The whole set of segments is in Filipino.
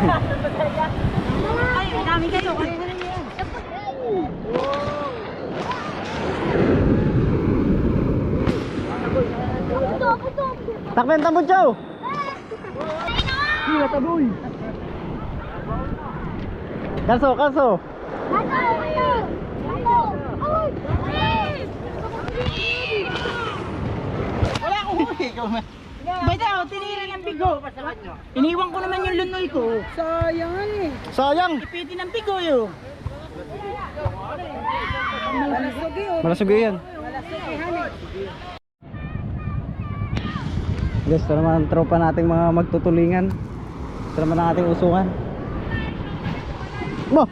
Ay, dami kayo. Takben tambod Joe. Iya taboy. Kaso, kaso. Wala akong huli. Baita ako, tinira ng bigo. Iniwan ko naman yung lunoy ko. Sayang eh. Sayang. Ipiti ng bigo yun. Malasugi yan. Guys, ito naman ang tropa nating mga magtutulingan. Ito naman ang ating usungan. Mo!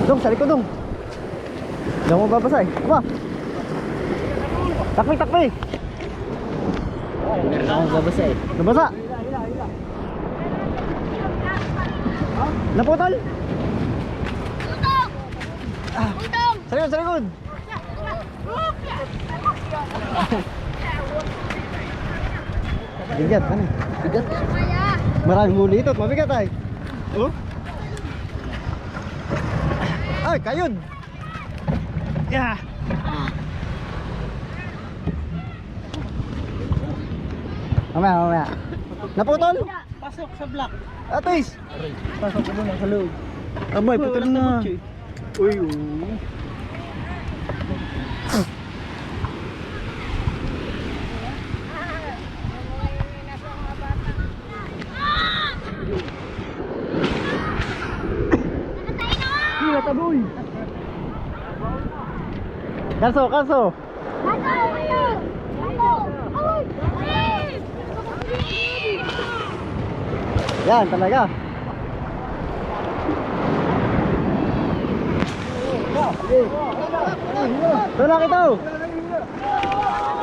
Dong, sa likod dong. Diyan mo babasay. Aba! Takpi, takpi! Ako babasay. Nabasa! Naputol! Sa likod, sa likod! Bigat, ano? Bigat. Maraming huli ito, mabigat ay. Oh? Ay, kayod! Yeah! Mamaya, mamaya. Naputol? Pasok sa block. Atis! Pasok ko muna sa loob. Abay, putol na. Uy, Iya taboy. Kaso, kaso. Yan talaga. Tulak ito.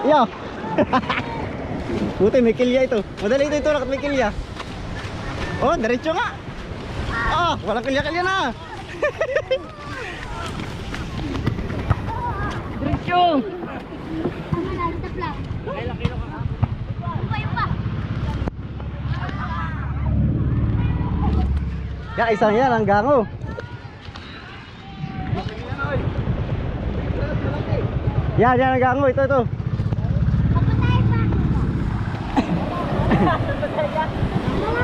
Iya. Buti may kilya ito. Madali ito itulak at may kilya. Oh, diretso nga. Ah, walang kilya-kilya na. Diretso. Ya, isang yan ang gango. Yan, yan ang gango. Ito, ito.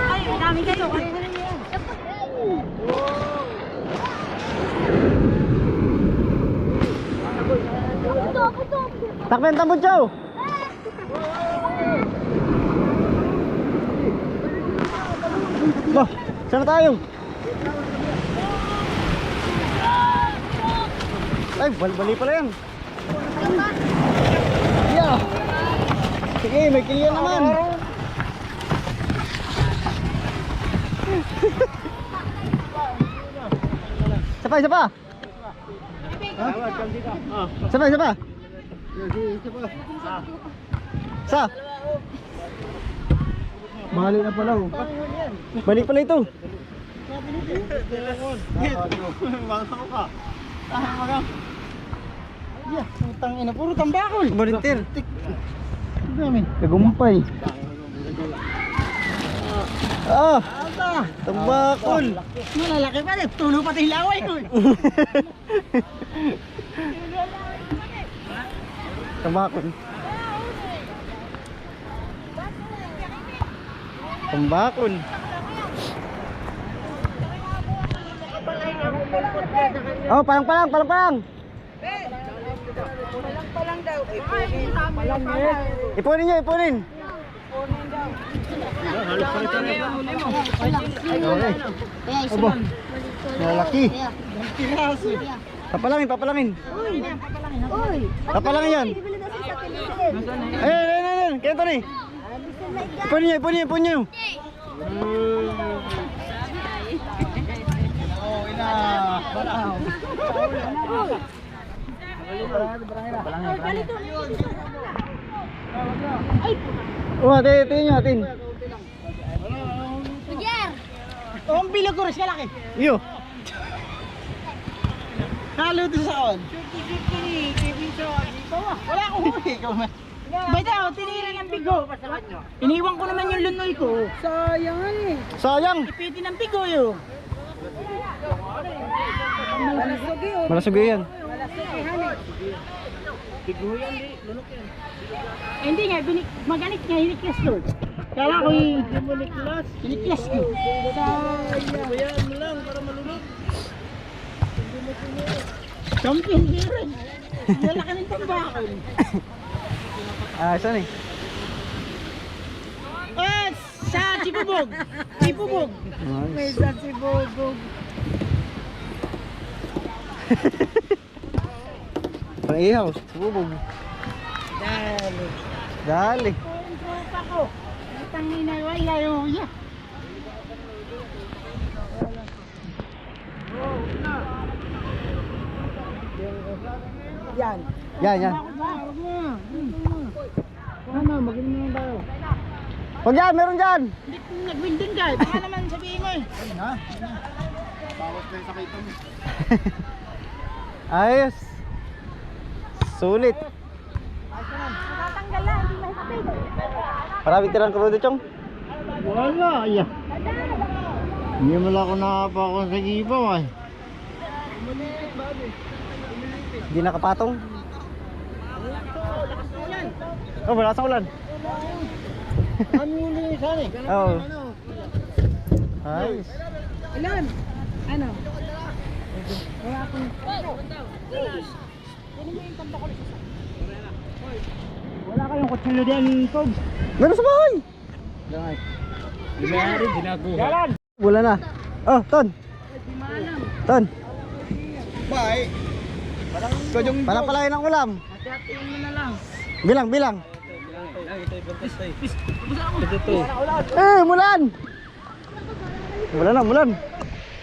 Ay, dami kayo. Takben tambod Joe. Bah, sana tayo? Ay, bali pala yan. Yeah. Sige, may kilya naman. Isa pa, isa pa. Isa pa, isa pa. Sa? Bali na pala oh. Balik pala ito. Utang ina, puro tambakol. Volunteer. Dami. Kagumpay. Ah, tambakol. Malalaki pa rin. Tulo pati hilaway ko. Tambakol. Tambakol. Oh, palang-palang, palang-palang. Palang daw. Ipunin niyo, ipunin. Aba, malaki. Papalangin, papalangin. Papalangin yan. Ayun. Kaya ito ni. Ipunin niyo, ipunin niyo, ipunin niyo. Oh, tingin niyo, tingin. Oh, ang bilog ko rin siya laki. Iyo. Halo ito sa on. Wala akong huli. Ba't ako, tinira ng bigo. Iniwan ko naman yung lunoy ko. Sayang eh. Sayang! Ipiti ng bigo yun. Malasugi yun. Malasugi yan. Malasugi hanay. Bigo yan, lunok yan. Hindi nga, maganit nga, hiniklas doon. Kala ko yung hiniklas ko. Sayang. Bayaan mo lang para malunok. Champion din rin. Wala ka ng tambakon. Saan eh? Ah, sa Chipubog. Chipubog. May sa Chipubog. Parang ihaw. Sububog. Dali. Dali. Ang tropa ko. Itang inaway layo niya. Yan. Yan. Ano, magaling naman tayo. Huwag yan, meron dyan. Hindi nag-win din ka. Baka naman sabihin mo eh. Bawas na yung sakay mo. Ayos. Sulit. Matatanggal lang, hindi mahigpit. Marami tirang krudo, Chong. Wala, yeah. Hindi mo lang ako nakapako sa gibaw ay. Hindi nakapatong. Oh, wala sa ulan. Ano yung linisan eh? Oo. Ayos. Ilan? Ano? Wala akong... Wala kayong kutsilyo diyan, Pogs. Meron sa bahay. Limari, dinaguha. Yalan! Wala na. Oh, Ton. Ton. Bye. Palapalain ang ulam. Hati-hatiin mo na lang. Bilang. Mulan. Wala na, mulan.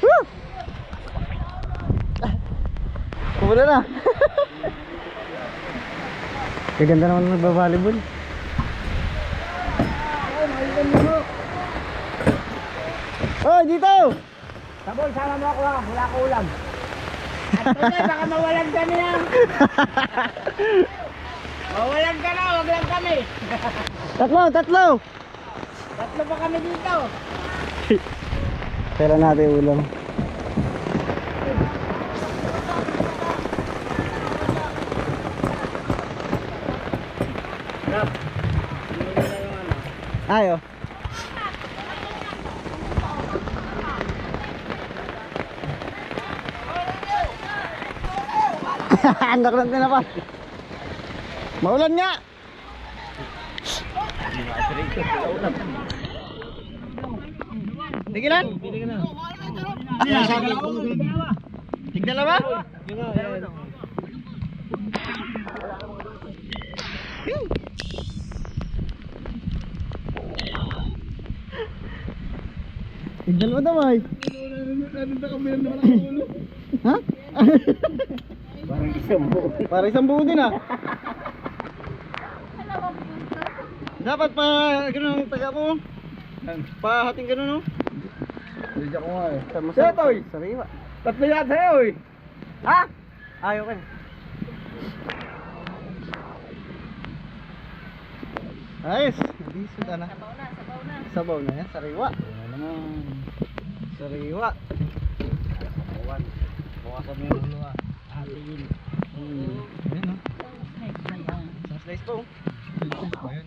Woo! Wala na. Kaganda naman nagbabalibol. Oh, dito! Saboy, sama mo ako ha. Wala ko ulam. At tuloy, baka mawalan kami na. Mawalan ka na, wag lang kami. Tatlo! Tatlo pa kami dito. Pera natin ulam. Ayo. Anak lang tinapan. Maulan nga. Tigilan? Tigdalawa? Tigdalawa daw ay. Ha? Parang isang buo din ah. Dapat pa gano'n taga mo. Pahating gano'n no? Hindi ako nga eh. Setoy! Sariwa. Tatlo yan sa'yo eh. Ha? Ayaw ka. Ayos. Hindi suda na. Sabaw na yan. Sariwa. Sariwa. Bawasan mo yung ulo ah. Atiin. Ayan o. Isang slice po. Ayun.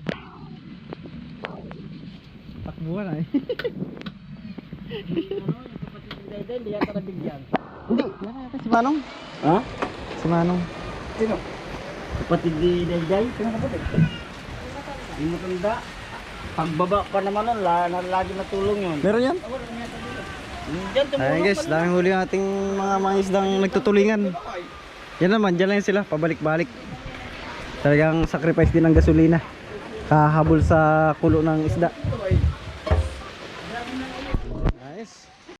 Takbuhan na eh. Hindi yata nabigyan. Hindi. Si Manong. Ha? Si Manong. Sino? Kapatid ni Dayday. Sino kapatid? Yung matanda. Pagbaba pa naman nun, lagi natulong yun. Meron yan? Diyan, Ayan guys, daming huli ang ating mga isdang nagtutulingan. Yan naman, dyan lang sila, pabalik-balik. Talagang sacrifice din ng gasolina. Kahabol sa kulo ng isda.